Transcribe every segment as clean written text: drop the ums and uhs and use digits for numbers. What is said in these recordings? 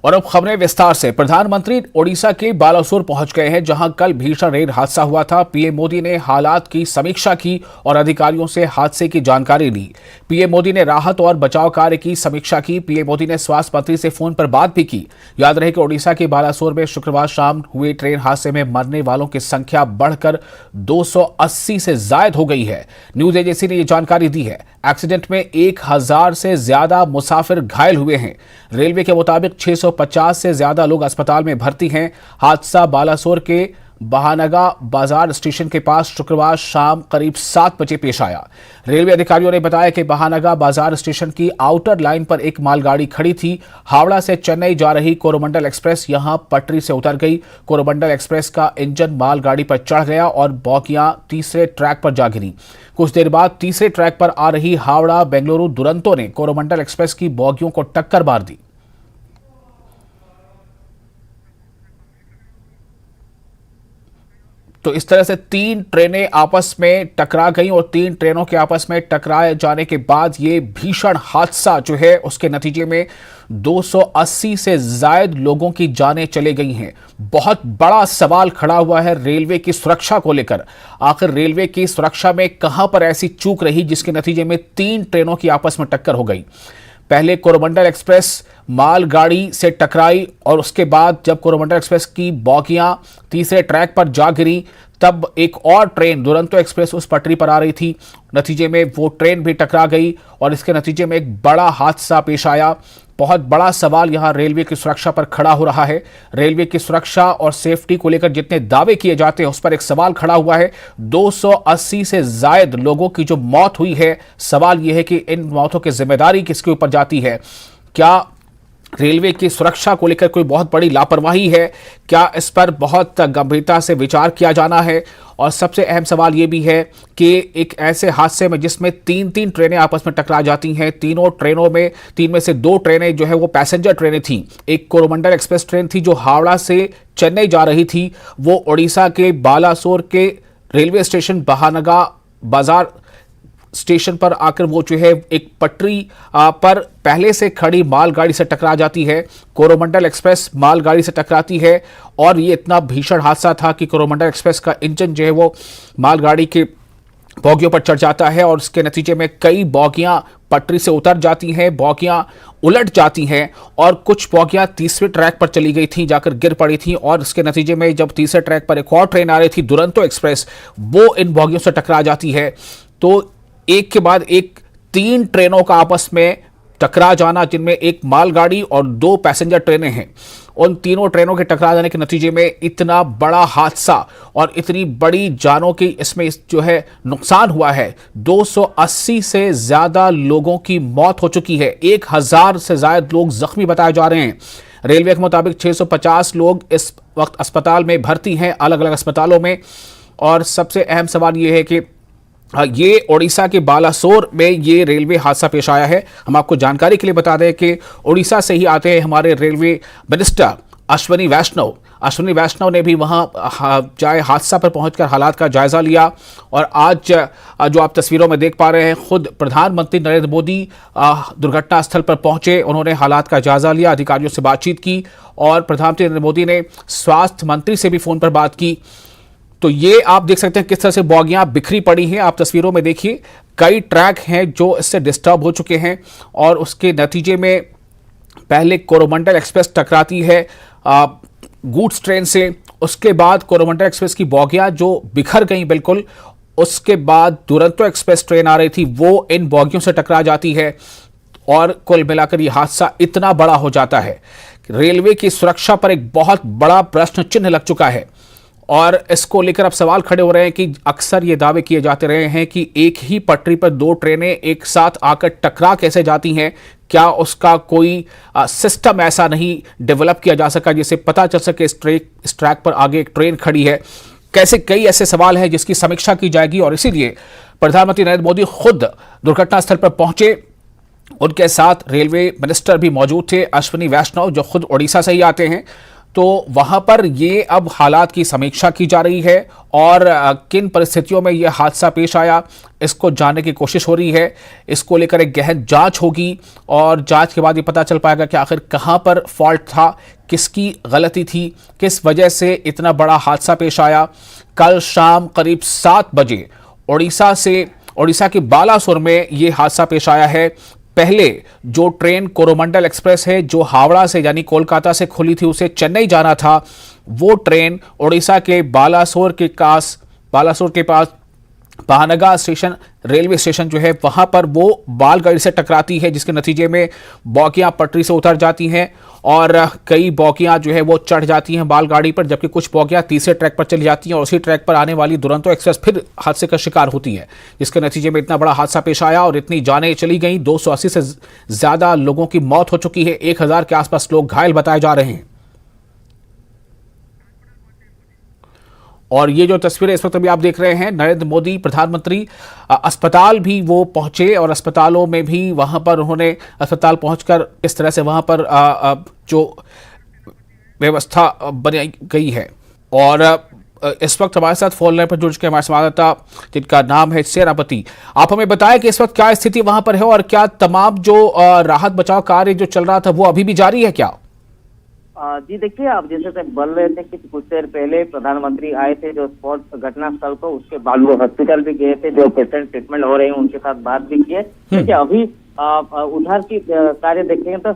और अब खबरें विस्तार से। प्रधानमंत्री ओडिशा के बालासोर पहुंच गए हैं, जहां कल भीषण रेल हादसा हुआ था। पीएम मोदी ने हालात की समीक्षा की और अधिकारियों से हादसे की जानकारी ली। पीएम मोदी ने राहत और बचाव कार्य की समीक्षा की। पीएम मोदी ने स्वास्थ्य मंत्री से फोन पर बात भी की। याद रहे कि ओडिशा के बालासोर में शुक्रवार शाम हुए ट्रेन हादसे में मरने वालों की संख्या बढ़कर 280 से ज्यादा हो गई है। न्यूज एजेंसी ने यह जानकारी दी है। एक्सीडेंट में 1000 से ज्यादा मुसाफिर घायल हुए हैं। रेलवे के मुताबिक 650 से ज्यादा लोग अस्पताल में भर्ती हैं। हादसा बालासोर के बहानगा बाजार स्टेशन के पास शुक्रवार शाम करीब 7 बजे पेश आया। रेलवे अधिकारियों ने बताया कि बहानगा बाजार स्टेशन की आउटर लाइन पर एक मालगाड़ी खड़ी थी। हावड़ा से चेन्नई जा रही कोरोमंडल एक्सप्रेस यहां पटरी से उतर गई। कोरोमंडल एक्सप्रेस का इंजन मालगाड़ी पर चढ़ गया और बोगियां तीसरे ट्रैक पर जा गिरी। कुछ देर बाद तीसरे ट्रैक पर आ रही हावड़ा बेंगलुरु दुरंतो ने कोरोमंडल एक्सप्रेस की बोगियों को टक्कर मार दी। तो इस तरह से 3 ट्रेनें आपस में टकरा गईं और 3 ट्रेनों के आपस में टकराए जाने के बाद ये भीषण हादसा जो है उसके नतीजे में 280 से ज्यादा लोगों की जानें चली गई हैं। बहुत बड़ा सवाल खड़ा हुआ है रेलवे की सुरक्षा को लेकर। आखिर रेलवे की सुरक्षा में कहां पर ऐसी चूक रही जिसके नतीजे में 3 ट्रेनों की आपस में टक्कर हो गई। पहले कोरोमंडल एक्सप्रेस मालगाड़ी से टकराई और उसके बाद जब कोरोमंडल एक्सप्रेस की बोगियां तीसरे ट्रैक पर जा गिरी, तब एक और ट्रेन दुरंतो एक्सप्रेस उस पटरी पर आ रही थी। नतीजे में वो ट्रेन भी टकरा गई और इसके नतीजे में एक बड़ा हादसा पेश आया। बहुत बड़ा सवाल यहां रेलवे की सुरक्षा पर खड़ा हो रहा है। रेलवे की सुरक्षा और सेफ्टी को लेकर जितने दावे किए जाते हैं उस पर एक सवाल खड़ा हुआ है। 280 से ज्यादा लोगों की जो मौत हुई है, सवाल यह है कि इन मौतों की जिम्मेदारी किसके ऊपर जाती है। क्या रेलवे की सुरक्षा को लेकर कोई बहुत बड़ी लापरवाही है? क्या इस पर बहुत गंभीरता से विचार किया जाना है? और सबसे अहम सवाल यह भी है कि एक ऐसे हादसे में जिसमें 3 ट्रेनें आपस में टकरा जाती हैं, तीनों ट्रेनों में 3 में से 2 ट्रेनें जो है वो पैसेंजर ट्रेनें थी। एक कोरोमंडल एक्सप्रेस ट्रेन थी जो हावड़ा से चेन्नई जा रही थी। वो ओडिशा के बालासोर के रेलवे स्टेशन बहानगा बाजार स्टेशन पर आकर वो जो है एक पटरी पर पहले से खड़ी मालगाड़ी से टकरा जाती है। कोरोमंडल एक्सप्रेस मालगाड़ी से टकराती है और ये इतना भीषण हादसा था कि कोरोमंडल एक्सप्रेस का इंजन जो है वो मालगाड़ी के बोगियों पर चढ़ जाता है और इसके नतीजे में कई बोगियां पटरी से उतर जाती हैं, बोगियां उलट जाती हैं और कुछ बोगियां तीसरे ट्रैक पर चली गई थी, जाकर गिर पड़ी थी। और इसके नतीजे में जब तीसरे ट्रैक पर एक और ट्रेन आ रही थी दुरंतो एक्सप्रेस, वो इन बोगियों से टकरा जाती है। तो एक के बाद एक 3 ट्रेनों का आपस में टकरा जाना, जिनमें एक मालगाड़ी और 2 पैसेंजर ट्रेनें हैं, उन तीनों ट्रेनों के टकरा जाने के नतीजे में इतना बड़ा हादसा और इतनी बड़ी जानों की इसमें जो है नुकसान हुआ है। 280 से ज्यादा लोगों की मौत हो चुकी है। 1000 से ज्यादा लोग जख्मी बताए जा रहे हैं। रेलवे के मुताबिक 650 लोग इस वक्त अस्पताल में भर्ती हैं, अलग अलग अस्पतालों में। और सबसे अहम सवाल यह है कि ये ओडिशा के बालासोर में ये रेलवे हादसा पेश आया है। हम आपको जानकारी के लिए बता दें कि ओडिशा से ही आते हैं हमारे रेलवे मिनिस्टर अश्विनी वैष्णव। अश्विनी वैष्णव ने भी वहां हादसा पर पहुंचकर हालात का जायजा लिया। और आज जो आप तस्वीरों में देख पा रहे हैं, खुद प्रधानमंत्री नरेंद्र मोदी दुर्घटना स्थल पर पहुंचे। उन्होंने हालात का जायजा लिया, अधिकारियों से बातचीत की और प्रधानमंत्री नरेंद्र मोदी ने स्वास्थ्य मंत्री से भी फोन पर बात की। तो ये आप देख सकते हैं किस तरह से बोगियां बिखरी पड़ी हैं। आप तस्वीरों में देखिए, कई ट्रैक हैं जो इससे डिस्टर्ब हो चुके हैं और उसके नतीजे में पहले कोरोमंडल एक्सप्रेस टकराती है गुड्स ट्रेन से। उसके बाद कोरोमंडल एक्सप्रेस की बोगियां जो बिखर गई बिल्कुल। उसके बाद दुरंतो एक्सप्रेस ट्रेन आ रही थी, वो इन बोगियों से टकरा जाती है और कुल मिलाकर ये हादसा इतना बड़ा हो जाता है। रेलवे की सुरक्षा पर एक बहुत बड़ा प्रश्न चिन्ह लग चुका है और इसको लेकर अब सवाल खड़े हो रहे हैं कि अक्सर ये दावे किए जाते रहे हैं कि एक ही पटरी पर 2 ट्रेनें एक साथ आकर टकरा कैसे जाती हैं। क्या उसका कोई सिस्टम ऐसा नहीं डेवलप किया जा सका जिससे पता चल सके इस ट्रैक पर आगे एक ट्रेन खड़ी है? कैसे कई ऐसे सवाल हैं जिसकी समीक्षा की जाएगी और इसीलिए प्रधानमंत्री नरेंद्र मोदी खुद दुर्घटना स्थल पर पहुंचे। उनके साथ रेलवे मिनिस्टर भी मौजूद थे, अश्विनी वैष्णव, जो खुद ओडिशा से ही आते हैं। तो वहां पर ये अब हालात की समीक्षा की जा रही है और किन परिस्थितियों में यह हादसा पेश आया इसको जानने की कोशिश हो रही है। इसको लेकर एक गहन जांच होगी और जांच के बाद ये पता चल पाएगा कि आखिर कहां पर फॉल्ट था, किसकी गलती थी, किस वजह से इतना बड़ा हादसा पेश आया। कल शाम करीब 7 बजे उड़ीसा के बालासोर में यह हादसा पेश आया है। पहले जो ट्रेन कोरोमंडल एक्सप्रेस है जो हावड़ा से यानी कोलकाता से खुली थी, उसे चेन्नई जाना था, वो ट्रेन उड़ीसा के बालासोर के पास पाहनगा स्टेशन रेलवे स्टेशन जो है वहां पर वो बैलगाड़ी से टकराती है, जिसके नतीजे में बोगियां पटरी से उतर जाती हैं और कई बोगियां जो है वो चढ़ जाती हैं बैलगाड़ी पर, जबकि कुछ बोगियां तीसरे ट्रैक पर चली जाती हैं और उसी ट्रैक पर आने वाली दुरंतो एक्सप्रेस फिर हादसे का शिकार होती है, जिसके नतीजे में इतना बड़ा हादसा पेश आया और इतनी जानें चली गई। 280 से ज्यादा लोगों की मौत हो चुकी है, 1000 के आसपास लोग घायल बताए जा रहे हैं। और ये जो तस्वीरें इस वक्त अभी आप देख रहे हैं, नरेंद्र मोदी प्रधानमंत्री अस्पताल भी वो पहुंचे और अस्पतालों में भी वहां पर उन्होंने अस्पताल पहुंचकर इस तरह से वहां पर जो व्यवस्था बनाई गई है। और इस वक्त हमारे साथ फोन लाइन पर जुड़ चुके हमारे संवाददाता जिनका नाम है सेनापति। आप हमें बताएं कि इस वक्त क्या स्थिति वहां पर है और क्या तमाम जो राहत बचाव कार्य जो चल रहा था वो अभी भी जारी है क्या? जी देखिए, आप जैसे बोल रहे थे कि कुछ देर पहले प्रधानमंत्री आए थे जो स्पॉट घटना स्थल को, उसके बाद वो हॉस्पिटल भी गए थे, जो पेशेंट ट्रीटमेंट हो रहे हैं उनके साथ बात भी किए। देखिए अभी उधर की कार्य देखेंगे तो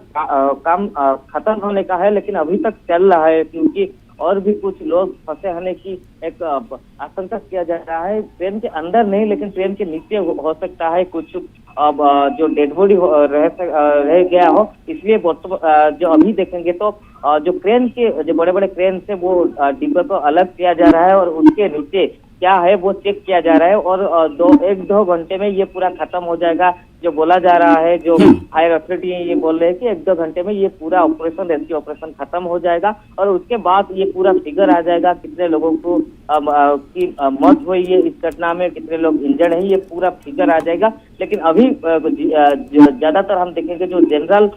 काम खत्म होने का है, लेकिन अभी तक चल रहा है क्योंकि और भी कुछ लोग फंसे होने की एक आशंका किया जा रहा है। ट्रेन के अंदर नहीं, लेकिन ट्रेन के नीचे हो सकता है कुछ अब जो डेड बॉडी रह गया हो। इसलिए जो अभी देखेंगे तो जो क्रेन के जो बड़े बड़े क्रेन से वो डिब्बे को अलग किया जा रहा है और उसके नीचे क्या है वो चेक किया जा रहा है और 1-2 घंटे में ये पूरा खत्म हो जाएगा, जो बोला जा रहा है। जो हायर अथॉरिटी ये बोल रहे हैं कि 1-2 घंटे में ये पूरा ऑपरेशन, रेस्क्यू ऑपरेशन खत्म हो जाएगा और उसके बाद ये पूरा फिगर आ जाएगा कितने लोगों को की मौत हुई है इस घटना में, कितने लोग इंजर्ड हैं, ये पूरा फिगर आ जाएगा। लेकिन अभी ज्यादातर हम देखेंगे जो जनरल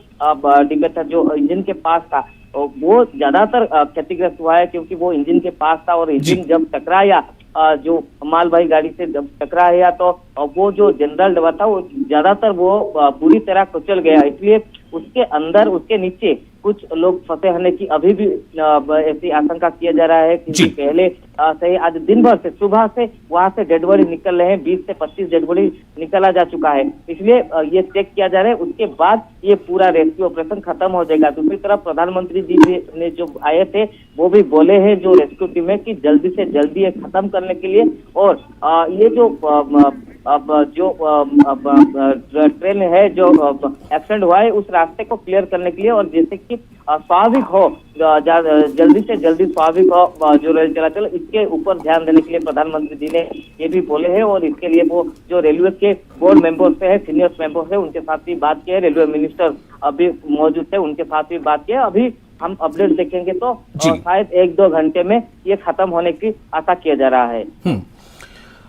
डिब्बे था जो इंजन के पास था वो ज्यादातर क्षतिग्रस्त हुआ है, क्योंकि वो इंजन के पास था और इंजन जब टकराया जो मालवाही गाड़ी से जब टकराया तो वो जो जनरल डब्बा था वो ज्यादातर वो पूरी तरह कुचल गया। इसलिए उसके अंदर उसके नीचे कुछ लोग फंसे होने की अभी भी ऐसी आशंका किया जा रहा है कि पहले से आज दिन भर से सुबह से वहां से डेड बॉडी निकल रहे हैं, 20 से 25 डेड बॉडी निकला जा चुका है। इसलिए ये चेक किया जा रहा है, उसके बाद ये पूरा रेस्क्यू ऑपरेशन खत्म हो जाएगा। दूसरी तरफ प्रधानमंत्री जी ने जो आए थे वो भी बोले हैं जो रेस्क्यू टीम है कि जल्दी से जल्दी ये खत्म करने के लिए और ये जो ट्रेन है जो एक्सीडेंट हुआ है उस रास्ते को क्लियर करने के लिए और जैसे कि स्वाभाविक हो जल्दी से जल्दी स्वाभाविक हो जो रेल चलाचल, इसके ऊपर ध्यान देने के लिए प्रधानमंत्री जी ने ये भी बोले हैं। और इसके लिए वो जो रेलवे के बोर्ड मेंबर्स है, सीनियर मेंबर्स है, उनके साथ भी बात की है। रेलवे मिनिस्टर अभी मौजूद थे, उनके साथ भी बात की है। अभी हम अपडेट देखेंगे तो शायद 1-2 घंटे में ये खत्म होने की आशा किया जा रहा है।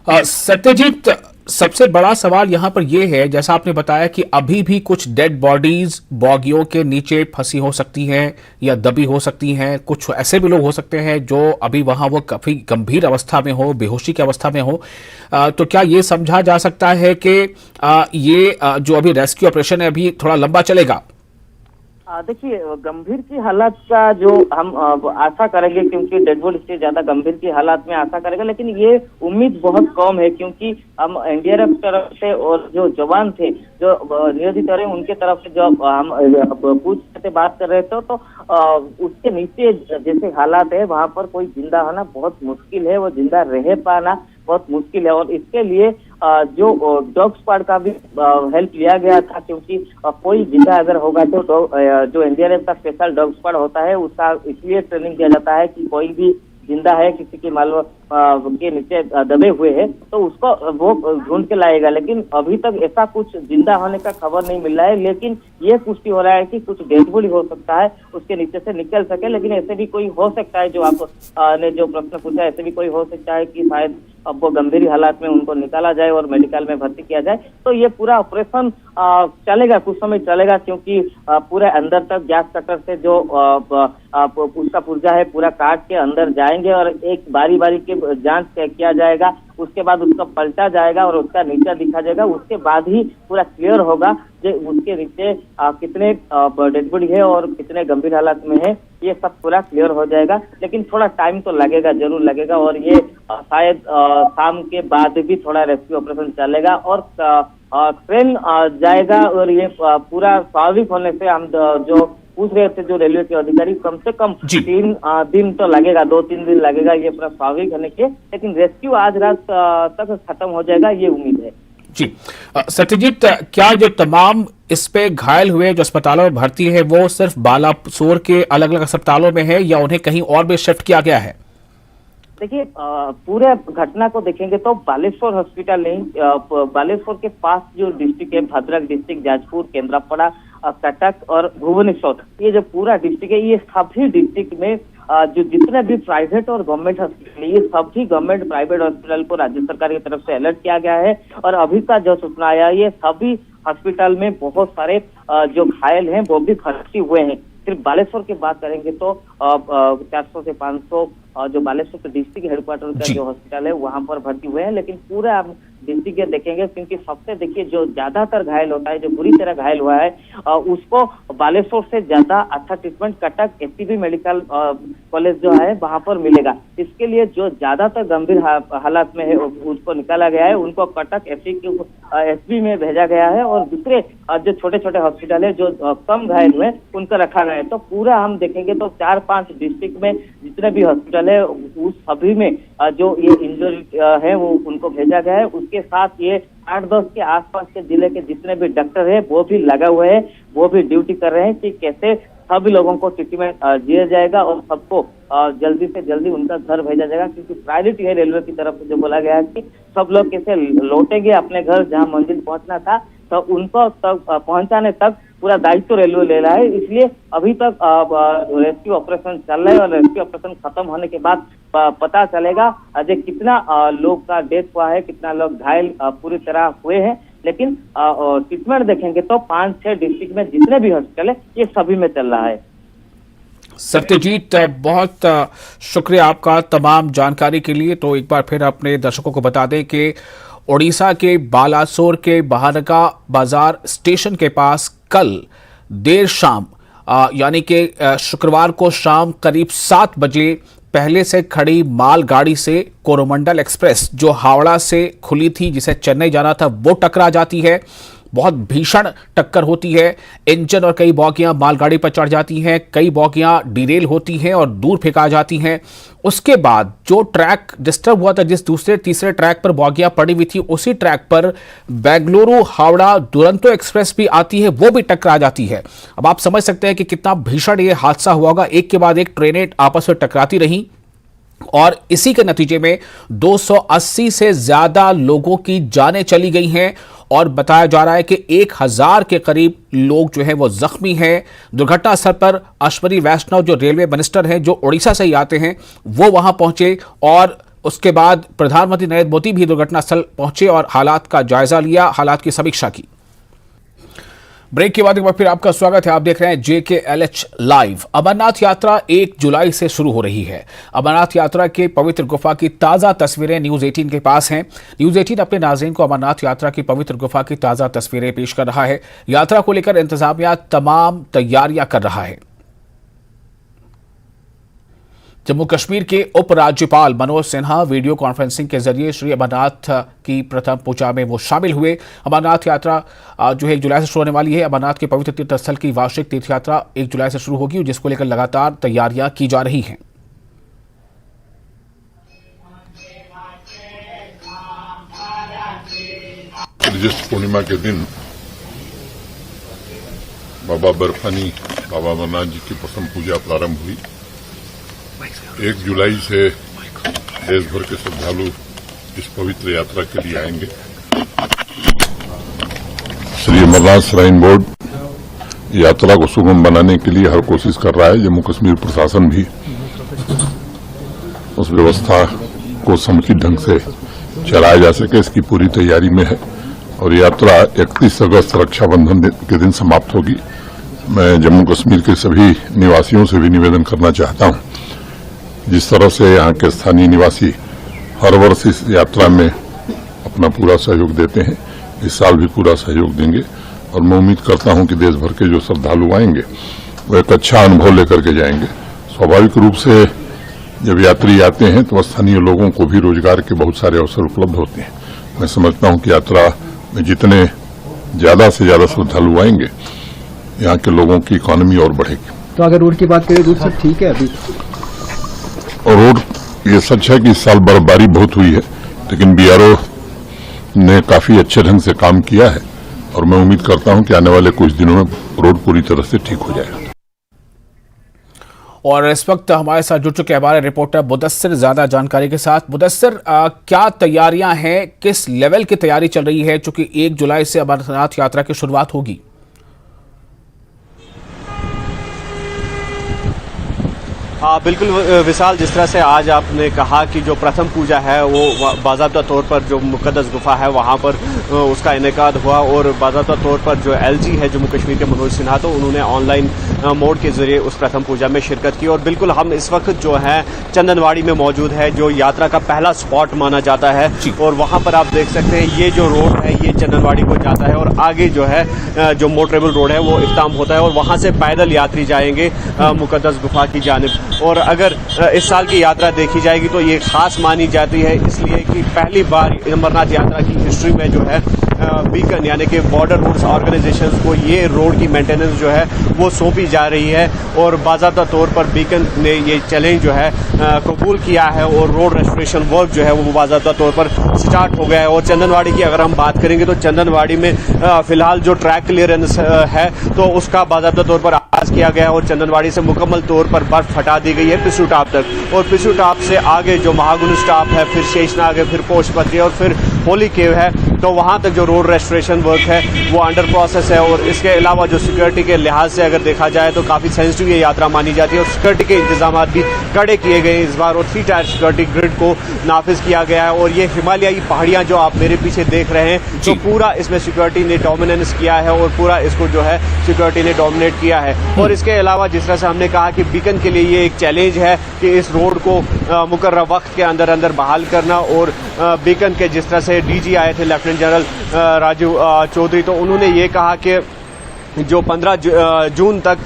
सत्यजीत, सबसे बड़ा सवाल यहां पर यह है, जैसा आपने बताया कि अभी भी कुछ डेड बॉडीज बॉगियों के नीचे फंसी हो सकती हैं या दबी हो सकती हैं, कुछ ऐसे भी लोग हो सकते हैं जो अभी वहां वो काफी गंभीर अवस्था में हो, बेहोशी की अवस्था में हो। तो क्या ये समझा जा सकता है कि ये जो अभी रेस्क्यू ऑपरेशन है अभी थोड़ा लंबा चलेगा? देखिए, गंभीर की हालत का जो हम आशा करेंगे, क्योंकि डेड बॉडी से ज्यादा गंभीर की हालत में आशा करेंगे, लेकिन ये उम्मीद बहुत कम है क्योंकि हम एनडीआरएफ तरफ से और जो जवान थे जो नियोजित हो रहे हैं उनके तरफ से जो हम पूछ से बात कर रहे थे तो उसके नीचे जैसे हालात है वहां पर कोई जिंदा होना बहुत मुश्किल है, वो जिंदा रह पाना बहुत मुश्किल है। और इसके लिए जो डॉग स्क्वाड का भी हेल्प लिया गया था, क्योंकि कोई जिंदा अगर होगा तो जो एनडीआरएफ का स्पेशल डॉग स्क्वाड होता है उसका इसलिए ट्रेनिंग दिया जाता है कि कोई भी जिंदा है किसी की मालूम के नीचे दबे हुए हैं तो उसको वो ढूंढ के लाएगा। लेकिन अभी तक ऐसा कुछ जिंदा होने का खबर नहीं मिल रहा है, लेकिन ये पुष्टि हो रहा है कि कुछ डेड बॉडी हो सकता है उसके नीचे से निकल सके। लेकिन ऐसे भी कोई हो सकता है, जो आप ने जो प्रश्न पूछा, ऐसे भी कोई हो सकता है कि शायद अब वो गंभीर हालात में उनको निकाला जाए और मेडिकल में भर्ती किया जाए। तो ये पूरा ऑपरेशन चलेगा, कुछ समय चलेगा, क्योंकि पूरे अंदर तक गैस कटर से जो उसका पुर्जा है पूरा काट के अंदर जाएंगे और एक बारी बारी के जांच किया जाएगा। उसके बाद उसका पलटा जाएगा और उसका नीचा दिखा जाएगा। उसके बाद ही पूरा क्लियर होगा कि उसके नीचे कितने डेड बॉडी है और कितने गंभीर हालत में है, ये सब पूरा क्लियर हो जाएगा। लेकिन थोड़ा टाइम तो लगेगा, जरूर लगेगा, और ये शायद शाम के बाद भी थोड़ा रेस्क्यू ऑपरेशन चलेगा और ट्रेन जाएगा। और ये पूरा स्वाभाविक होने से हम जो पूछ रहे थे जो रेलवे के अधिकारी, कम से कम 3 दिन तो लगेगा, 2-3 दिन लगेगा ये पूरा स्वाभाविक होने के, लेकिन रेस्क्यू आज रात तक खत्म हो जाएगा, ये उम्मीद है। जी सत्यजीत, क्या जो तमाम इस पे घायल हुए जो अस्पतालों में भर्ती है वो सिर्फ बालासोर के अलग अलग अस्पतालों में है या उन्हें कहीं और भी शिफ्ट किया गया है? देखिए, पूरे घटना को देखेंगे तो बालेश्वर हॉस्पिटल नहीं, बालेश्वर के पास जो डिस्ट्रिक्ट है, भद्रक डिस्ट्रिक्ट, जाजपुर, केंद्रापड़ा, कटक और भुवनेश्वर, ये जो पूरा डिस्ट्रिक्ट है, ये सभी डिस्ट्रिक्ट में जो जितने भी प्राइवेट और गवर्नमेंट हॉस्पिटल, ये सभी गवर्नमेंट प्राइवेट हॉस्पिटल को राज्य सरकार की तरफ से अलर्ट किया गया है। और अभी का जो सूचना आया, ये सभी हॉस्पिटल में बहुत सारे जो घायल हैं वो भी भर्ती हुए हैं। सिर्फ बालेश्वर की बात करेंगे तो 400 से 500 जो बालेश्वर के डिस्ट्रिक्ट हेडक्वार्टर का जो हॉस्पिटल है वहां पर भर्ती हुए हैं। लेकिन पूरा आप डिस्ट्रिक्ट देखेंगे, क्योंकि सबसे देखिए जो ज्यादातर घायल होता है, जो बुरी तरह घायल हुआ है, उसको बालेश्वर से ज्यादा अच्छा treatment Cuttack SCB medical college जो है वहां पर मिलेगा। इसके लिए जो ज्यादातर गंभीर हालात में है उसको निकाला गया है, उनको कटक एसबी में भेजा गया है और दूसरे जो छोटे छोटे हॉस्पिटल है जो कम घायल हुए उनको रखा गया है। तो पूरा हम देखेंगे तो 4-5 डिस्ट्रिक्ट में जितने भी हॉस्पिटल है उस सभी में जो ये इंजरी है वो उनको भेजा गया है। उसके साथ ये 8-10 के आसपास के जिले के जितने भी डॉक्टर है वो भी लगा हुए हैं, वो भी ड्यूटी कर रहे हैं कि कैसे सभी लोगों को ट्रीटमेंट दिया जाएगा और सबको जल्दी से जल्दी उनका घर भेजा जाएगा। क्योंकि प्रायोरिटी है रेलवे की तरफ से जो बोला गया है कि सब लोग कैसे लौटेंगे अपने घर जहां मंजिल पहुंचना था, तो उनको तक पहुंचाने तक पूरा दायित्व रेलवे ले रहा है। इसलिए अभी तक रेस्क्यू ऑपरेशन चल रहा है और रेस्क्यू ऑपरेशन खत्म होने के बाद पता चलेगा अजय कितना लोग का डेथ हुआ है, कितना लोग घायल पूरी तरह हुए हैं। लेकिन ट्रीटमेंट देखेंगे तो 5-6 डिस्ट्रिक्ट में जितने भी हॉस्पिटल है ये सभी में चल रहा है। सत्यजीत, बहुत शुक्रिया आपका तमाम जानकारी के लिए। तो एक बार फिर अपने दर्शकों को बता दें कि ओडिशा के बालासोर के बहारका बाजार स्टेशन के पास कल देर शाम यानी कि शुक्रवार को शाम करीब 7 बजे पहले से खड़ी मालगाड़ी से कोरोमंडल एक्सप्रेस जो हावड़ा से खुली थी जिसे चेन्नई जाना था वो टकरा जाती है। बहुत भीषण टक्कर होती है, इंजन और कई बोगियां मालगाड़ी पर चढ़ जाती हैं, कई बोगियां डिरेल होती हैं और दूर फेंका जाती हैं। उसके बाद जो ट्रैक डिस्टर्ब हुआ था, जिस दूसरे तीसरे ट्रैक पर बोगियां पड़ी हुई थी, उसी ट्रैक पर बेंगलुरु हावड़ा दुरंतो एक्सप्रेस भी आती है, वो भी टकरा जाती है। अब आप समझ सकते हैं कि कितना भीषण ये हादसा हुआ होगा। एक के बाद एक ट्रेनें आपस में टकराती रहीं और इसी के नतीजे में 280 से ज्यादा लोगों की जानें चली गई हैं और बताया जा रहा है कि 1000 के करीब लोग जो हैं वो जख्मी हैं। दुर्घटना स्थल पर अश्वनी वैष्णव जो रेलवे मिनिस्टर हैं, जो उड़ीसा से ही आते हैं, वो वहां पहुंचे और उसके बाद प्रधानमंत्री नरेंद्र मोदी भी दुर्घटना स्थल पहुंचे और हालात का जायजा लिया, हालात की समीक्षा की। ब्रेक के बाद एक बार फिर आपका स्वागत है। आप देख रहे हैं JKLH लाइव। अमरनाथ यात्रा 1 जुलाई से शुरू हो रही है। अमरनाथ यात्रा के पवित्र गुफा की ताज़ा तस्वीरें न्यूज़ 18 के पास हैं। न्यूज़ 18 अपने नाज़रीन को अमरनाथ यात्रा की पवित्र गुफा की ताज़ा तस्वीरें पेश कर रहा है। यात्रा को लेकर इंतजामिया तमाम तैयारियां कर रहा है। जम्मू कश्मीर के उपराज्यपाल मनोज सिन्हा वीडियो कॉन्फ्रेंसिंग के जरिए श्री अमरनाथ की प्रथम पूजा में वो शामिल हुए। अमरनाथ यात्रा जो है 1 जुलाई से शुरू होने वाली है। अमरनाथ के पवित्र तीर्थ स्थल की वार्षिक तीर्थ यात्रा 1 जुलाई से शुरू होगी, जिसको लेकर लगातार तैयारियां की जा रही हैं। ज्येष्ठ पूर्णिमा के दिन बाबा बर्फानी बाबा अमरनाथ जी की प्रथम पूजा प्रारंभ हुई। 1 जुलाई से देश भर के श्रद्धालु इस पवित्र यात्रा के लिए आएंगे। श्री अमरनाथ श्राइन बोर्ड यात्रा को सुगम बनाने के लिए हर कोशिश कर रहा है। जम्मू कश्मीर प्रशासन भी उस व्यवस्था को समुचित ढंग से चलाया जा सके, इसकी पूरी तैयारी में है और यात्रा 31 अगस्त रक्षाबंधन के दिन समाप्त होगी। मैं जम्मू कश्मीर के सभी निवासियों से भी निवेदन करना चाहता हूं, जिस तरह से यहाँ के स्थानीय निवासी हर वर्ष इस यात्रा में अपना पूरा सहयोग देते हैं, इस साल भी पूरा सहयोग देंगे और मैं उम्मीद करता हूं कि देश भर के जो श्रद्धालु आएंगे वो एक अच्छा अनुभव लेकर के जाएंगे। स्वाभाविक रूप से जब यात्री आते हैं तो स्थानीय लोगों को भी रोजगार के बहुत सारे अवसर उपलब्ध होते हैं। मैं समझता हूं कि यात्रा में जितने ज्यादा से ज्यादा श्रद्धालु आएंगे, यहाँ के लोगों की इकोनॉमी और बढ़ेगी। तो अगर रोड की बात करें, रोड सब ठीक है अभी? और रोड, ये सच है कि इस साल बर्फबारी बहुत हुई है, लेकिन बीआरओ ने काफी अच्छे ढंग से काम किया है और मैं उम्मीद करता हूं कि आने वाले कुछ दिनों में रोड पूरी तरह से ठीक हो जाएगा। और इस वक्त हमारे साथ जुड़ चुके हमारे रिपोर्टर मुदस्सिर ज्यादा जानकारी के साथ। मुदस्सिर, क्या तैयारियां हैं, किस लेवल की तैयारी चल रही है, चूंकि 1 जुलाई से अमरनाथ यात्रा की शुरुआत होगी? हाँ बिल्कुल विशाल, जिस तरह से आज आपने कहा कि जो प्रथम पूजा है वो बाज़ाब्ता तौर पर जो मुक़द्दस गुफा है वहाँ पर उसका इनेकाद हुआ और बाज़ाब्ता तौर पर जो एलजी है जम्मू कश्मीर के मनोज सिन्हा, तो उन्होंने ऑनलाइन मोड के जरिए उस प्रथम पूजा में शिरकत की। और बिल्कुल हम इस वक्त जो है चंदनवाड़ी में मौजूद है, जो यात्रा का पहला स्पॉट माना जाता है और वहाँ पर आप देख सकते हैं ये जो रोड है ये चंदनवाड़ी को जाता है और आगे जो है जो मोटरेबल रोड है वो इख्तिताम होता है और वहाँ से पैदल यात्री जाएंगे मुक़द्दस गुफा की जानिब। और अगर इस साल की यात्रा देखी जाएगी तो ये खास मानी जाती है, इसलिए कि पहली बार अमरनाथ यात्रा की हिस्ट्री में जो है बीकन यानी कि बॉर्डर रूट्स ऑर्गेनाइजेशंस को ये रोड की मेंटेनेंस जो है वो सौंपी जा रही है और बाज़ाब्ता तौर पर बीकन ने ये चैलेंज जो है कबूल किया है और रोड रेस्टोरेशन वर्क जो है वो बाज़ाब्ता तौर पर स्टार्ट हो गया है। और चंदनवाड़ी की अगर हम बात करेंगे तो चंदनवाड़ी में फिलहाल जो ट्रैक क्लियरेंस है तो उसका बाज़ाब्ता तौर पर आगाज किया गया है और चंदनवाड़ी से मुकम्मल तौर पर बर्फ हटा दी गई है पिसू टाप तक। और पिसू टाप से आगे जो महागुनुस टाप है, फिर शेषनाग है, फिर पोशपत्री और फिर होली केव है, तो वहाँ तक जो रोड रेस्टोरेशन वर्क है वो अंडर प्रोसेस है। और इसके अलावा जो सिक्योरिटी के लिहाज से अगर देखा जाए तो काफ़ी सेंसिटिव ये यात्रा मानी जाती है और सिक्योरिटी के इंतजाम भी कड़े किए गए इस बार और 3 टायर सिक्योरिटी ग्रिड को नाफिज किया गया है। और ये हिमालयी पहाड़ियाँ जो आप मेरे पीछे देख रहे हैं तो पूरा इसमें सिक्योरिटी ने डोमिनेंस किया है और पूरा इसको जो है सिक्योरिटी ने डोमिनेट किया है। और इसके अलावा जिस तरह से हमने कहा कि बीकन के लिए ये एक चैलेंज है कि इस रोड को मुकर्रर वक्त के अंदर अंदर बहाल करना। और बीकन के जिस तरह से डीजी आए थे लेफ्टिनेंट जनरल राजीव चौधरी, तो उन्होंने ये कहा कि जो 15 जून तक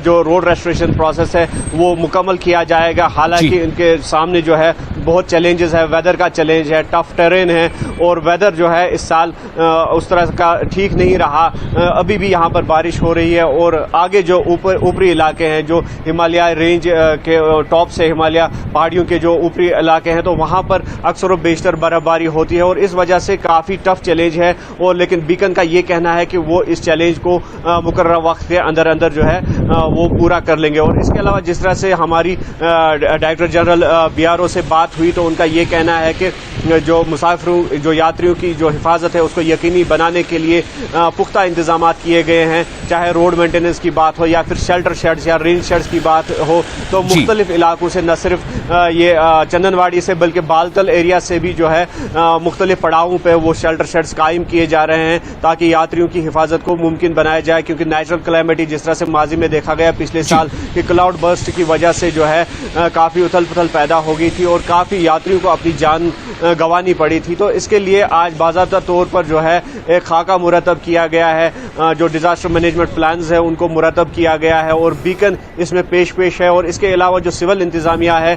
जो रोड रेस्टोरेशन प्रोसेस है वो मुकम्मल किया जाएगा। हालांकि इनके सामने जो है बहुत चैलेंजेस है, वेदर का चैलेंज है, टफ टेरेन है और वेदर जो है इस साल उस तरह का ठीक नहीं रहा। अभी भी यहाँ पर बारिश हो रही है और आगे जो ऊपरी इलाके हैं, जो हिमालय रेंज के टॉप से हिमालय पहाड़ियों के जो ऊपरी इलाके हैं, तो वहाँ पर अक्सर व बेशतर बर्फबारी होती है और इस वजह से काफ़ी टफ चैलेंज है। और लेकिन बीकन का ये कहना है कि वो इस चैलेंज को मुकर्रर वक्त के अंदर अंदर जो है वो पूरा कर लेंगे। और इसके अलावा जिस तरह से हमारी डायरेक्टर जनरल बीआरओ से बात हुई तो उनका ये कहना है कि जो मुसाफिरों जो यात्रियों की जो हिफाजत है उसको यकीनी बनाने के लिए पुख्ता इंतजाम किए गए हैं, चाहे रोड मेंटेनेंस की बात हो या फिर शेल्टर शेड्स या रेंज शेड्स की बात हो। तो मुख्तलिफ इलाकों से न सिर्फ ये चंदनवाड़ी से बल्कि बालतल एरिया से भी जो है मुख्तलिफ पड़ावों पर वो शेल्टर शेड्स कायम किए जा रहे हैं ताकि यात्रियों की हिफाजत को मुमकिन बनाया जाए। क्योंकि नेचुरल क्लाइमेटी जिस तरह से माजी में देखा गया पिछले साल कि क्लाउड बर्स्ट की वजह से जो है काफ़ी उथल पुथल पैदा हो गई थी और काफ़ी यात्रियों को अपनी जान गंवानी पड़ी थी। तो इसके लिए आज बाज़ाब्ता तौर पर जो है एक खाका मुरतब किया गया है, जो डिजास्टर मैनेजमेंट प्लान्स है उनको मुरतब किया गया है और बीकन इसमें पेश है। और इसके अलावा जो सिविल इंतजामिया है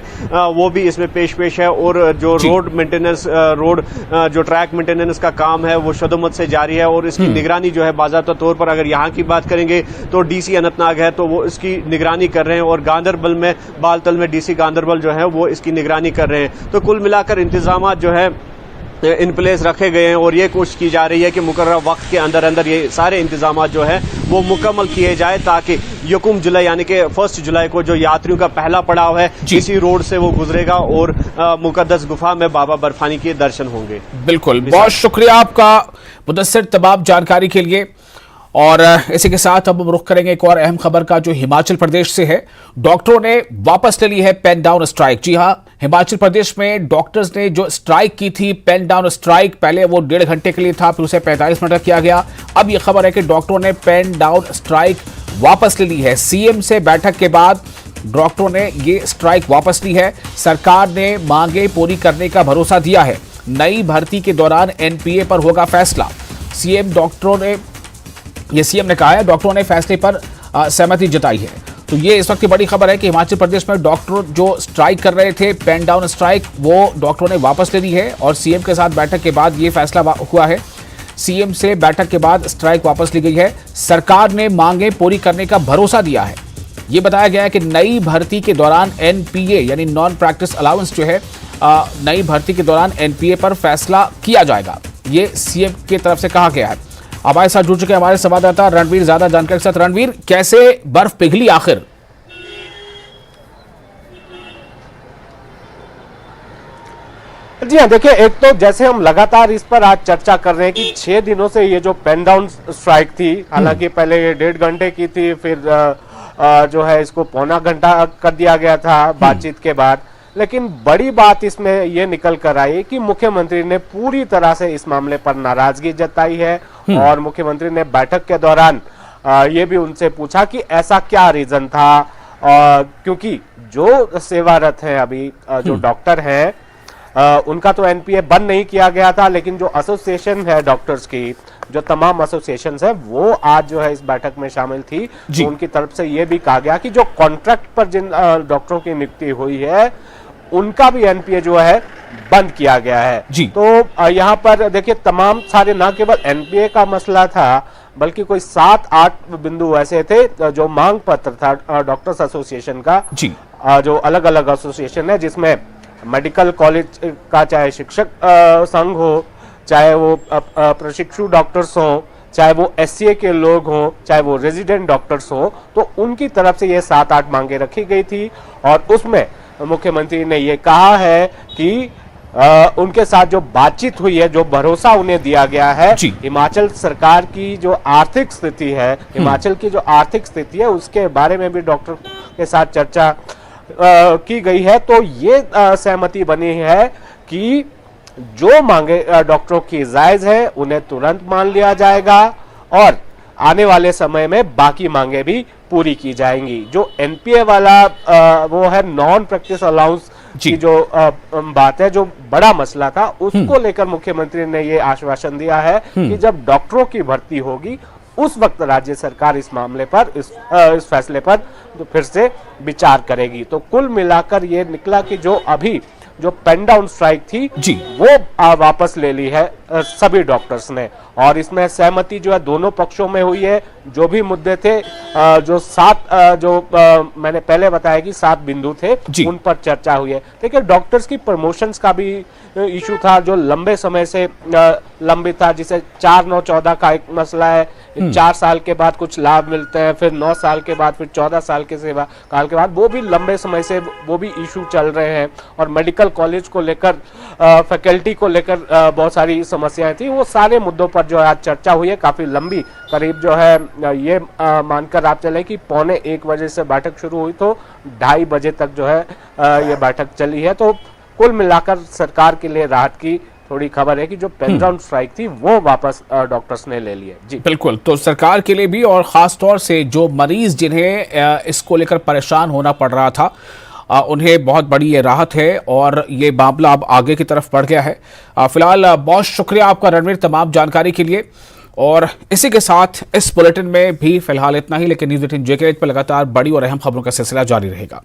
वो भी इसमें पेश है और जो रोड मेंटेनेंस रोड जो ट्रैक मेंटेनेंस का काम है वो शदुमत से जारी है और इसकी निगरानी जो है बाज़ाब्ता तौर पर अगर यहाँ की बात करेंगे तो डीसी अनंतनाग है तो वो इसकी निगरानी कर रहे हैं और गांदरबल में बालतल में डीसी गांदरबल जो है वो इसकी निगरानी कर रहे हैं। तो कुल मिलाकर इंतजाम जो है इन प्लेस रखे गए हैं और ये कोशिश की जा रही है कि मुकर्रर वक्त के अंदर अंदर ये सारे इंतजाम जो है वो मुकम्मल किए जाए ताकि 1 जुलाई यानी कि 1 जुलाई को जो यात्रियों का पहला पड़ाव है इसी रोड से वो गुजरेगा और मुकद्दस गुफा में बाबा बर्फानी के दर्शन होंगे। बिल्कुल, बहुत शुक्रिया आपका मुदस्सिर तमाम जानकारी के लिए। और इसी के साथ अब हम रुख करेंगे एक और अहम खबर का, जो हिमाचल प्रदेश से है। डॉक्टरों ने वापस ले ली है पेन डाउन स्ट्राइक। जी हां, हिमाचल प्रदेश में डॉक्टर्स ने जो स्ट्राइक की थी, पेन डाउन स्ट्राइक, पहले वो 1.5 घंटे के लिए था, फिर उसे 45 मिनट तक किया गया। अब यह खबर है कि डॉक्टरों ने पेन डाउन स्ट्राइक वापस ले ली है। सीएम से बैठक के बाद डॉक्टरों ने ये स्ट्राइक वापस ली है। सरकार ने मांगे पूरी करने का भरोसा दिया है। नई भर्ती के दौरान एनपीए पर होगा फैसला। सीएम ने कहा है, डॉक्टरों ने फैसले पर सहमति जताई है। तो ये इस वक्त की बड़ी खबर है कि हिमाचल प्रदेश में डॉक्टर जो स्ट्राइक कर रहे थे, पेन डाउन स्ट्राइक, वो डॉक्टरों ने वापस ले ली है और सीएम के साथ बैठक के बाद ये फैसला हुआ है। सीएम से बैठक के बाद स्ट्राइक वापस ली गई है। सरकार ने मांगे पूरी करने का भरोसा दिया है। ये बताया गया है कि नई भर्ती के दौरान एनपीए यानी नॉन प्रैक्टिस अलाउंस जो है, नई भर्ती के दौरान एनपीए पर फैसला किया जाएगा। ये सीएम की तरफ से कहा गया है। अब हमारे साथ जुड़ चुके हमारे संवाददाता रणवीर ज्यादा जानकारी के साथ। रणवीर, कैसे बर्फ पिघली आखिर? जी हाँ, देखिए, एक तो जैसे हम लगातार इस पर आज चर्चा कर रहे हैं कि 6 दिनों से ये जो पेन डाउन स्ट्राइक थी, हालांकि पहले ये 1.5 घंटे की थी, फिर जो है इसको पौना घंटा कर दिया गया था बातचीत के बाद। लेकिन बड़ी बात इसमें ये निकल कर आई कि मुख्यमंत्री ने पूरी तरह से इस मामले पर नाराजगी जताई है और मुख्यमंत्री ने बैठक के दौरान ये भी उनसे पूछा कि ऐसा क्या रीजन था, क्योंकि जो सेवारत हैं अभी, जो डॉक्टर हैं, उनका तो एनपीए बंद नहीं किया गया था, लेकिन जो एसोसिएशन है डॉक्टर्स की, जो तमाम एसोसिएशन है, वो आज जो है इस बैठक में शामिल थी। तो उनकी तरफ से ये भी कहा गया कि जो कॉन्ट्रैक्ट पर जिन डॉक्टरों की नियुक्ति हुई है, उनका भी एनपीए जो है बंद किया गया है। तो यहाँ पर देखिए, तमाम सारे, न केवल एनपीए का मसला था, बल्कि कोई 7-8 बिंदु ऐसे थे जो मांग पत्र था डॉक्टर्स एसोसिएशन का, जो अलग अलग एसोसिएशन है, जिसमें मेडिकल कॉलेज का चाहे शिक्षक संघ हो, चाहे वो प्रशिक्षु डॉक्टर्स हो, चाहे वो एससीए के लोग हों, चाहे वो रेजिडेंट डॉक्टर्स हों, तो उनकी तरफ से ये 7-8 मांगे रखी गई थी। और उसमें मुख्यमंत्री ने ये कहा है कि उनके साथ जो बातचीत हुई है, जो भरोसा उन्हें दिया गया है, हिमाचल सरकार की जो आर्थिक स्थिति है, हिमाचल की जो आर्थिक स्थिति है, उसके बारे में भी डॉक्टर के साथ चर्चा की गई है। तो ये सहमति बनी है कि जो मांगे डॉक्टरों की जायज है, उन्हें तुरंत मान लिया जाएगा और आने वाले समय में बाकी मांगे भी पूरी की जाएंगी। जो एनपीए वाला वो है, नॉन प्रैक्टिस अलाउंस की जो बात है, जो बड़ा मसला था, उसको लेकर मुख्यमंत्री ने ये आश्वासन दिया है कि जब डॉक्टरों की भर्ती होगी, उस वक्त राज्य सरकार इस मामले पर, इस फैसले पर तो फिर से विचार करेगी। तो कुल मिलाकर ये निकला कि जो अभी जो पेन डाउन स्ट्राइक थी, वो वापस ले ली है सभी डॉक्टर्स ने, और इसमें सहमति जो है दोनों पक्षों में हुई है। जो भी मुद्दे थे, जो 7 मैंने पहले बताया कि 7 बिंदु थे, उन पर चर्चा हुई है। देखिए, डॉक्टर्स की प्रमोशंस का भी इशू था, जो लंबे समय से लंबित था, जिसे 4-9-14 का एक मसला है। 4 साल के बाद कुछ लाभ मिलते हैं, फिर 9 साल के बाद, फिर 14 साल के सेवा काल के बाद, वो भी लंबे समय से वो भी इशू चल रहे हैं। और मेडिकल कॉलेज को लेकर, फैकल्टी को लेकर बहुत सारी समस्याएं थी। वो सारे मुद्दों पर जो है आज चर्चा हुई है, काफी लंबी, करीब जो है ये मानकर आप चले कि 1:45 बजे से बैठक शुरू हुई, तो 2:30 बजे तक जो है ये बैठक चली है। तो कुल मिलाकर सरकार के लिए राहत की थोड़ी खबर है कि जो पेन डाउन स्ट्राइक थी, वो वापस डॉक्टर्स ने ले ली है। जी बिल्कुल, तो सरकार के लिए भी, और खास तौर से जो मरीज जिन्हें इसको लेकर परेशान होना पड़ रहा था, उन्हें बहुत बड़ी ये राहत है और ये मामला अब आगे की तरफ बढ़ गया है। फिलहाल बहुत शुक्रिया आपका रणवीर, तमाम जानकारी के लिए। और इसी के साथ इस बुलेटिन में भी फिलहाल इतना ही, लेकिन न्यूज़ 18 JK पर लगातार बड़ी और अहम खबरों का सिलसिला जारी रहेगा।